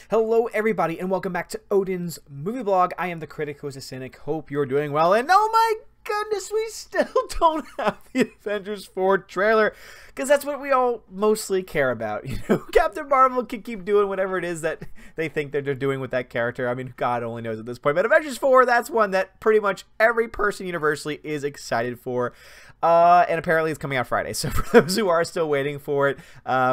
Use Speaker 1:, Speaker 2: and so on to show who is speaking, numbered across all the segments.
Speaker 1: Hello everybody and welcome back to Odin's movie blog. I am the critic who is a cynic. Hope you're doing well, and oh my goodness, we still don't have the Avengers 4 trailer, because that's what we all mostly care about. You know, Captain Marvel can keep doing whatever it is that they think that they're doing with that character. I mean, God only knows at this point. But Avengers 4, that's one that pretty much every person universally is excited for. And apparently it's coming out Friday. So for those who are still waiting for it,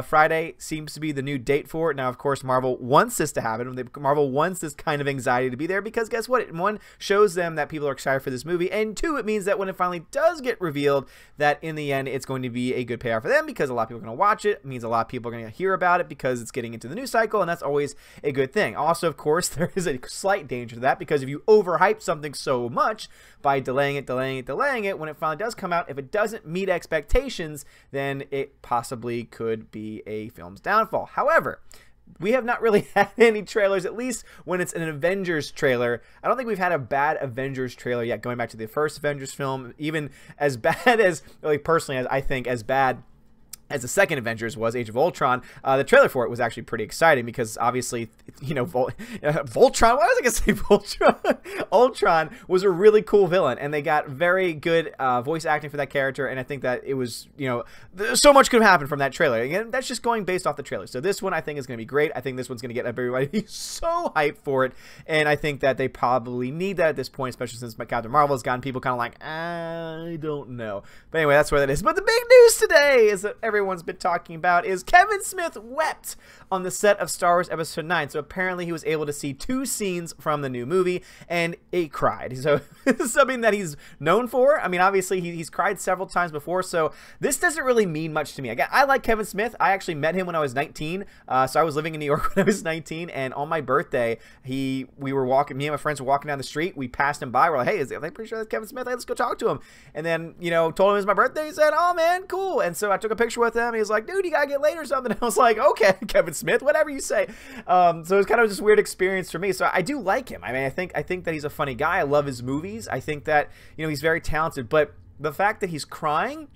Speaker 1: Friday seems to be the new date for it. Now, of course, Marvel wants this to happen. Marvel wants this kind of anxiety to be there because guess what? It, one, shows them that people are excited for this movie, and two, it means that when it finally does get revealed, that in the end, it's going to be a good payoff for them because a lot of people are going to watch it. It means a lot of people are going to hear about it because it's getting into the news cycle, and that's always a good thing. Also, of course, there is a slight danger to that because if you overhype something so much by delaying it, when it finally does come out, if it doesn't meet expectations, then it possibly could be a film's downfall. However, we have not really had any trailers, at least when it's an Avengers trailer. I don't think we've had a bad Avengers trailer yet, going back to the first Avengers film, even as bad as, like, personally, as I think, as bad as the second Avengers was, Age of Ultron. The trailer for it was actually pretty exciting because obviously, you know, Voltron, why was I going to say Voltron? Ultron was a really cool villain, and they got very good voice acting for that character, and I think that it was, you know, so much could have happened from that trailer. Again, that's just going based off the trailer. So this one I think is going to be great. I think this one's going to get everybody so hyped for it, and I think that they probably need that at this point, especially since Captain Marvel has gotten people kind of like, I don't know. But anyway, that's where that is. But the big news today is that everyone's been talking about is Kevin Smith wept on the set of Star Wars Episode 9. So apparently he was able to see 2 scenes from the new movie, and he cried. So this is something that he's known for. I mean, obviously he's cried several times before, so this doesn't really mean much to me. Again, I like Kevin Smith. I actually met him when I was 19. So I was living in New York when I was 19, and on my birthday, me and my friends were walking down the street. We passed him by. We're like, hey, I'm pretty sure that's Kevin Smith. Hey, let's go talk to him. And then, you know, told him it was my birthday. He said, oh man, cool. And so I took a picture with him. He was like, dude, you gotta get late or something. I was like, okay, Kevin Smith, whatever you say. So it was kind of just a weird experience for me. So I do like him. I mean, I think that he's a funny guy. I love his movies. I think that, you know, he's very talented. But the fact that he's crying,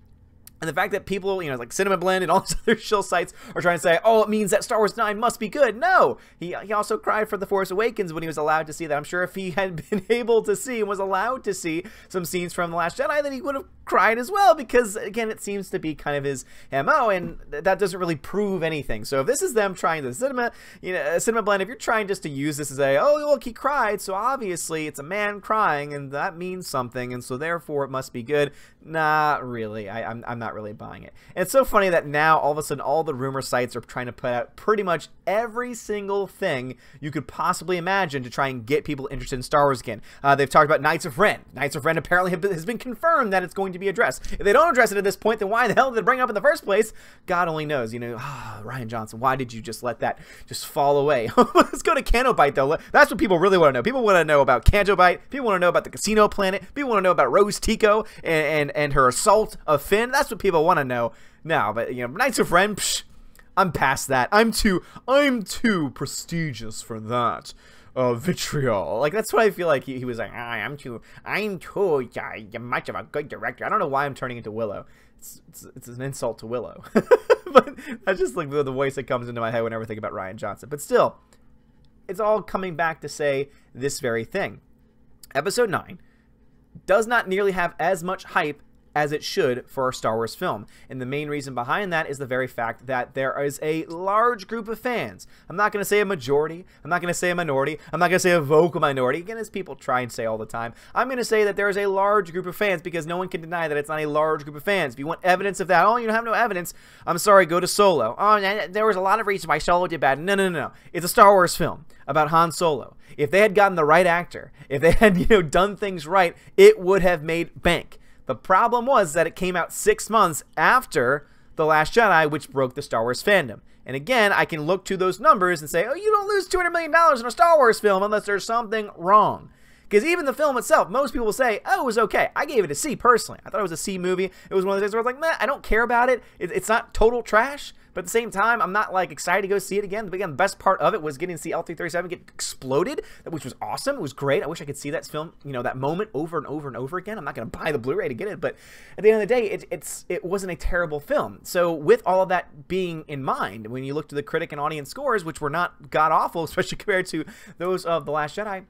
Speaker 1: and the fact that people, you know, like Cinema Blend and all these other shill sites are trying to say, oh, it means that Star Wars 9 must be good. No, he also cried for The Force Awakens when he was allowed to see that. I'm sure if he had been able to see and was allowed to see some scenes from The Last Jedi, then he would have cried as well, because again, it seems to be kind of his MO, and that doesn't really prove anything. So if this is them trying the Cinema Blend, if you're trying just to use this as a, oh, look, he cried, so obviously it's a man crying, and that means something, and so therefore it must be good. Not really. I'm not really buying it. And it's so funny that now all of a sudden all the rumor sites are trying to put out pretty much every single thing you could possibly imagine to try and get people interested in Star Wars again. They've talked about Knights of Ren. Knights of Ren apparently has been confirmed that it's going to be addressed. If they don't address it at this point, then why the hell did they bring it up in the first place? God only knows. You know, Rian Johnson, why did you just let that just fall away? Let's go to Canto Bight, though. That's what people really want to know. People want to know about Canto Bight. People want to know about the Casino Planet. People want to know about Rose Tico and her assault of Finn. That's what people want to know now. But, you know, Knights of Ren, psh, I'm past that. I'm too prestigious for that. Vitriol. Like, that's what I feel like he was like, I'm too much of a good director. I don't know why I'm turning into Willow. It's an insult to Willow. But that's just like the voice that comes into my head whenever I think about Rian Johnson. But still, it's all coming back to say this very thing. Episode 9 does not nearly have as much hype as it should for a Star Wars film. And the main reason behind that is the very fact that there is a large group of fans. I'm not going to say a majority. I'm not going to say a minority. I'm not going to say a vocal minority. Again, as people try and say all the time, I'm going to say that there is a large group of fans, because no one can deny that it's not a large group of fans. If you want evidence of that, oh, you have no evidence, I'm sorry, go to Solo. Oh, there was a lot of reasons why Solo did bad. No. It's a Star Wars film about Han Solo. If they had gotten the right actor, if they had, you know, done things right, it would have made bank. The problem was that it came out 6 months after The Last Jedi, which broke the Star Wars fandom. And again, I can look to those numbers and say, oh, you don't lose $200 million in a Star Wars film unless there's something wrong. Because even the film itself, most people will say, oh, it was okay. I gave it a C personally. I thought it was a C movie. It was one of those things where I was like, meh, I don't care about it. It's not total trash. But at the same time, I'm not like excited to go see it again. But again, the best part of it was getting to see L337 get exploded, which was awesome. It was great. I wish I could see that film, you know, that moment over and over and over again. I'm not going to buy the Blu-ray to get it, but at the end of the day, it wasn't a terrible film. So with all of that being in mind, when you look to the critic and audience scores, which were not god-awful, especially compared to those of The Last Jedi,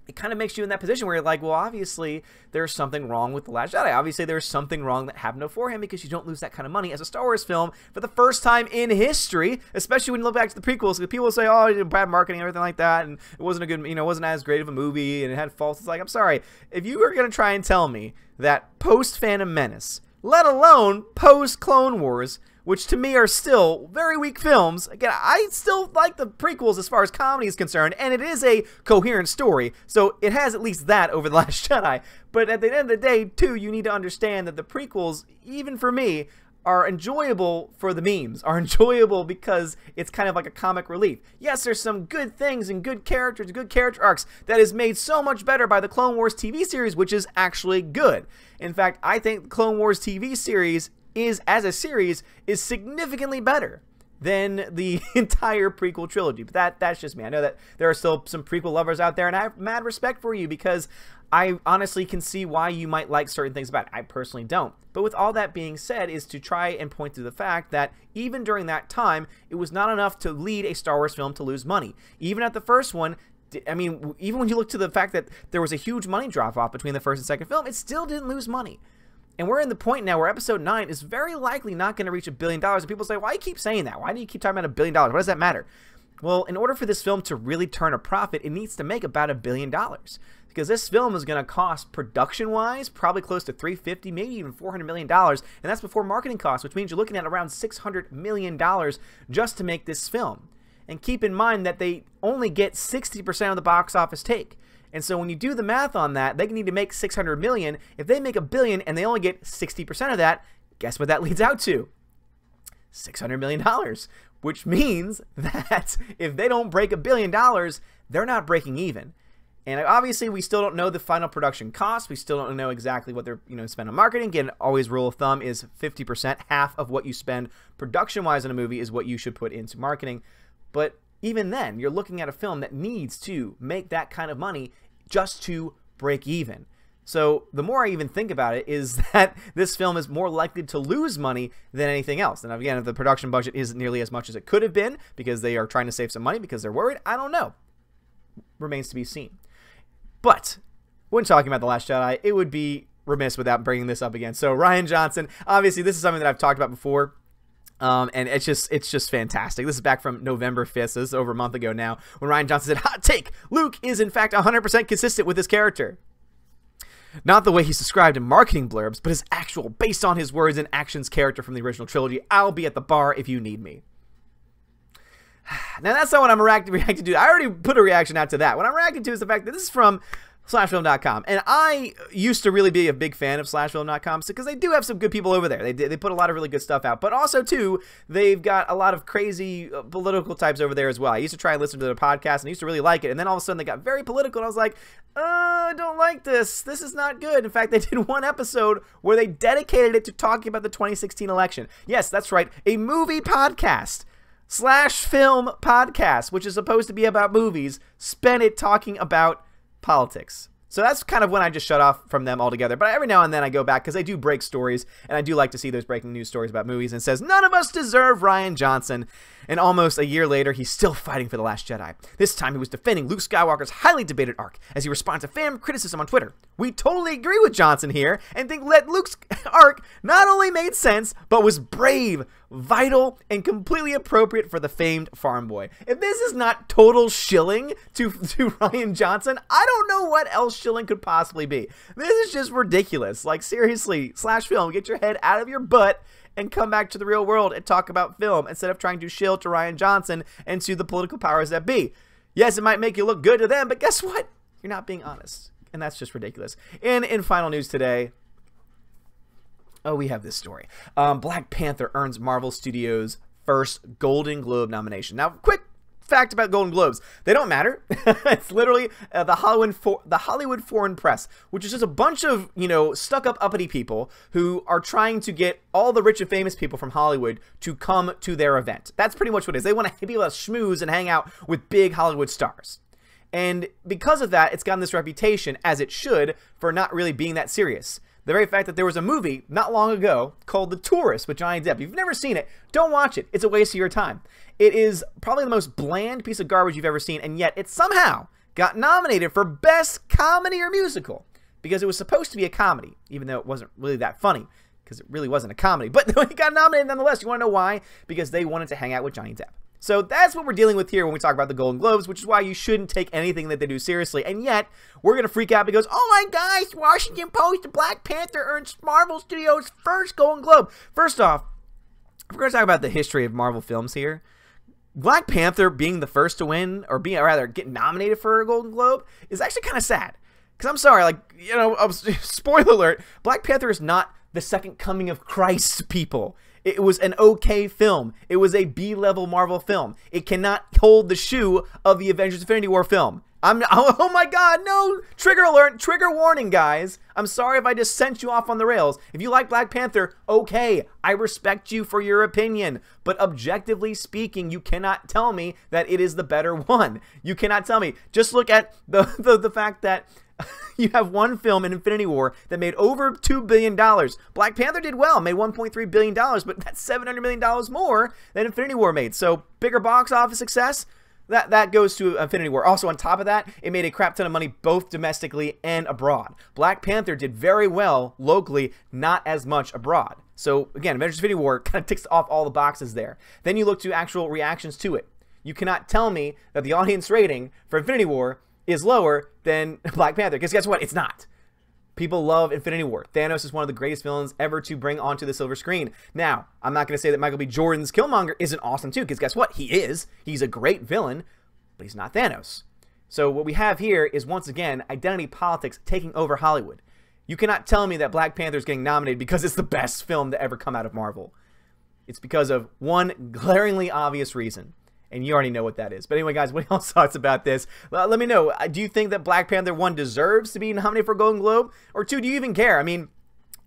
Speaker 1: it kind of makes you in that position where you're like, well, obviously there's something wrong with The Last Jedi. Obviously there's something wrong that happened beforehand, because you don't lose that kind of money as a Star Wars film for the first time in history, especially when you look back to the prequels. Because people say, oh, it did bad marketing and everything like that, and it wasn't a good, you know, it wasn't as great of a movie, and it had faults. It's like, I'm sorry, if you were going to try and tell me that post-Phantom Menace, let alone post-Clone Wars, which to me are still very weak films. Again, I still like the prequels as far as comedy is concerned, and it is a coherent story, so it has at least that over The Last Jedi. But at the end of the day, too, you need to understand that the prequels, even for me, are enjoyable for the memes, are enjoyable because it's kind of like a comic relief. Yes, there's some good things and good characters, good character arcs that is made so much better by the Clone Wars TV series, which is actually good. In fact, I think the Clone Wars TV series as a series is significantly better than the entire prequel trilogy. But that's just me. I know that there are still some prequel lovers out there, and I have mad respect for you, because I honestly can see why you might like certain things about it. I personally don't. But with all that being said, is to try and point to the fact that even during that time, it was not enough to lead a Star Wars film to lose money. Even at the first one, I mean, even when you look to the fact that there was a huge money drop-off between the first and second film, it still didn't lose money. And we're in the point now where episode 9 is very likely not going to reach $1 billion. And people say, why do you keep saying that? Why do you keep talking about $1 billion? What does that matter? Well, in order for this film to really turn a profit, it needs to make about $1 billion. Because this film is going to cost, production-wise, probably close to $350, maybe even $400 million. And that's before marketing costs, which means you're looking at around $600 million just to make this film. And keep in mind that they only get 60% of the box office take. And so when you do the math on that, they need to make $600 million. If they make $1 billion and they only get 60% of that, guess what that leads out to? $600 million, which means that if they don't break $1 billion, they're not breaking even. And obviously, we still don't know the final production cost. We still don't know exactly what they're spend on marketing. Again, always rule of thumb is 50%. Half of what you spend production-wise on a movie is what you should put into marketing. But even then, you're looking at a film that needs to make that kind of money just to break even. So the more I even think about it, is that this film is more likely to lose money than anything else. And again, if the production budget isn't nearly as much as it could have been because they are trying to save some money because they're worried, I don't know. Remains to be seen. But when talking about The Last Jedi, it would be remiss without bringing this up again. So Rian Johnson, obviously this is something that I've talked about before. And it's just fantastic. This is back from November 5th, so this is over a month ago now, when Rian Johnson said, hot take, Luke is in fact 100% consistent with his character. Not the way he's described in marketing blurbs, but his actual, based on his words and actions, character from the original trilogy. I'll be at the bar if you need me. Now that's not what I'm reacting to. I already put a reaction out to that. What I'm reacting to is the fact that this is from Slashfilm.com, and I used to really be a big fan of Slashfilm.com because they do have some good people over there. They put a lot of really good stuff out, but also too, they've got a lot of crazy political types over there as well. I used to try and listen to their podcast, and I used to really like it, and then all of a sudden they got very political, and I was like, I don't like this. This is not good. In fact, they did one episode where they dedicated it to talking about the 2016 election. Yes, that's right, a movie podcast. Slashfilm podcast, which is supposed to be about movies, spent it talking about politics. So that's kind of when I just shut off from them altogether. But every now and then I go back because they do break stories, and I do like to see those breaking news stories about movies, and it says, none of us deserve Rian Johnson. And almost a year later, he's still fighting for The Last Jedi. This time he was defending Luke Skywalker's highly debated arc as he responds to fan criticism on Twitter. We totally agree with Johnson here and think that Luke's arc not only made sense, but was brave, vital, and completely appropriate for the famed farm boy. If this is not total shilling to Rian Johnson, I don't know what else shilling could possibly be. This is just ridiculous. Like, seriously, Slashfilm, get your head out of your butt and come back to the real world and talk about film instead of trying to shill to Rian Johnson and to the political powers that be. Yes, it might make you look good to them, but guess what? You're not being honest. And that's just ridiculous. And in final news today, oh, we have this story. Black Panther earns Marvel Studios' first Golden Globe nomination. Now, quick fact about Golden Globes. They don't matter. It's literally the Hollywood Foreign Press, which is just a bunch of, you know, stuck-up uppity people who are trying to get all the rich and famous people from Hollywood to come to their event. That's pretty much what it is. They want to be able to schmooze and hang out with big Hollywood stars. And because of that, it's gotten this reputation, as it should, for not really being that serious. The very fact that there was a movie not long ago called The Tourist with Johnny Depp. If you've never seen it, don't watch it. It's a waste of your time. It is probably the most bland piece of garbage you've ever seen, and yet it somehow got nominated for Best Comedy or Musical because it was supposed to be a comedy, even though it wasn't really that funny because it really wasn't a comedy. But it got nominated nonetheless. You want to know why? Because they wanted to hang out with Johnny Depp. So that's what we're dealing with here when we talk about the Golden Globes, which is why you shouldn't take anything that they do seriously. And yet, we're going to freak out because, oh my gosh, Washington Post, Black Panther earns Marvel Studios' first Golden Globe. First off, we're going to talk about the history of Marvel films here. Black Panther being the first to win, or get nominated for a Golden Globe, is actually kind of sad. Because I'm sorry, like, you know, spoiler alert, Black Panther is not the second coming of Christ, people. It was an okay film. It was a B-level Marvel film. It cannot hold the shoe of the Avengers Infinity War film. Oh my god, no! Trigger alert, trigger warning, guys. I'm sorry if I just sent you off on the rails. If you like Black Panther, okay, I respect you for your opinion. But objectively speaking, you cannot tell me that it is the better one. You cannot tell me. Just look at the fact that you have one film in Infinity War that made over $2 billion. Black Panther did well, made $1.3 billion, but that's $700 million more than Infinity War made. So bigger box office success, that goes to Infinity War. Also, on top of that, it made a crap ton of money both domestically and abroad. Black Panther did very well locally, not as much abroad. So again, Avengers Infinity War kind of ticks off all the boxes there. Then you look to actual reactions to it. You cannot tell me that the audience rating for Infinity War is lower than Black Panther, because guess what? It's not. People love Infinity War. Thanos is one of the greatest villains ever to bring onto the silver screen. Now, I'm not going to say that Michael B. Jordan's Killmonger isn't awesome too, because guess what? He is. He's a great villain, but he's not Thanos. So what we have here is, once again, identity politics taking over Hollywood. You cannot tell me that Black Panther is getting nominated because it's the best film to ever come out of Marvel. It's because of one glaringly obvious reason. And you already know what that is. But anyway, guys, what are y'all's thoughts about this? Let me know. Do you think that Black Panther 1 deserves to be nominated for a Golden Globe? Or 2, do you even care? I mean,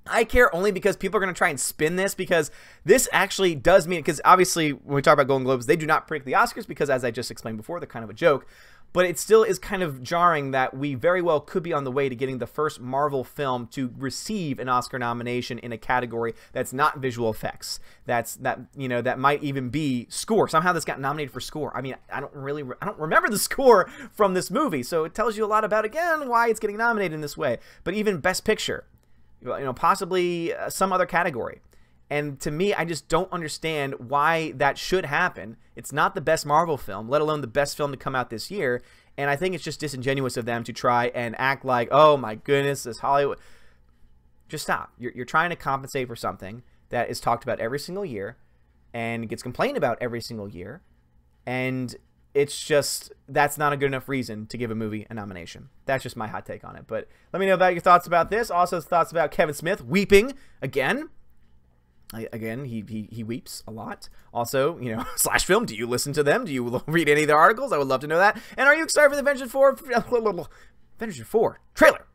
Speaker 1: I care only because people are going to try and spin this, because this actually does mean, because obviously when we talk about Golden Globes, they do not predict the Oscars because, as I just explained before, they're kind of a joke. But it still is kind of jarring that we very well could be on the way to getting the first Marvel film to receive an Oscar nomination in a category that's not visual effects. That might even be score. Somehow this got nominated for score. I mean, I don't remember the score from this movie, so it tells you a lot about, again, why it's getting nominated in this way. But even Best Picture, you know, possibly some other category. And to me, I just don't understand why that should happen. It's not the best Marvel film, let alone the best film to come out this year. And I think it's just disingenuous of them to try and act like, oh my goodness, this Hollywood. Just stop. You're trying to compensate for something that is talked about every single year and gets complained about every single year. And it's just, that's not a good enough reason to give a movie a nomination. That's just my hot take on it. But let me know about your thoughts about this. Also, thoughts about Kevin Smith weeping again. Again, he weeps a lot. Also, you know, Slash Film, do you listen to them? Do you read any of their articles? I would love to know that. And are you excited for the Avengers 4? Avengers 4 trailer.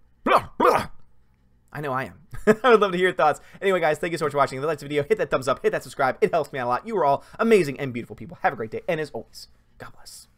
Speaker 1: I know I am. I would love to hear your thoughts. Anyway, guys, thank you so much for watching. If you liked the video, hit that thumbs up, hit that subscribe. It helps me out a lot. You are all amazing and beautiful people. Have a great day. And as always, God bless.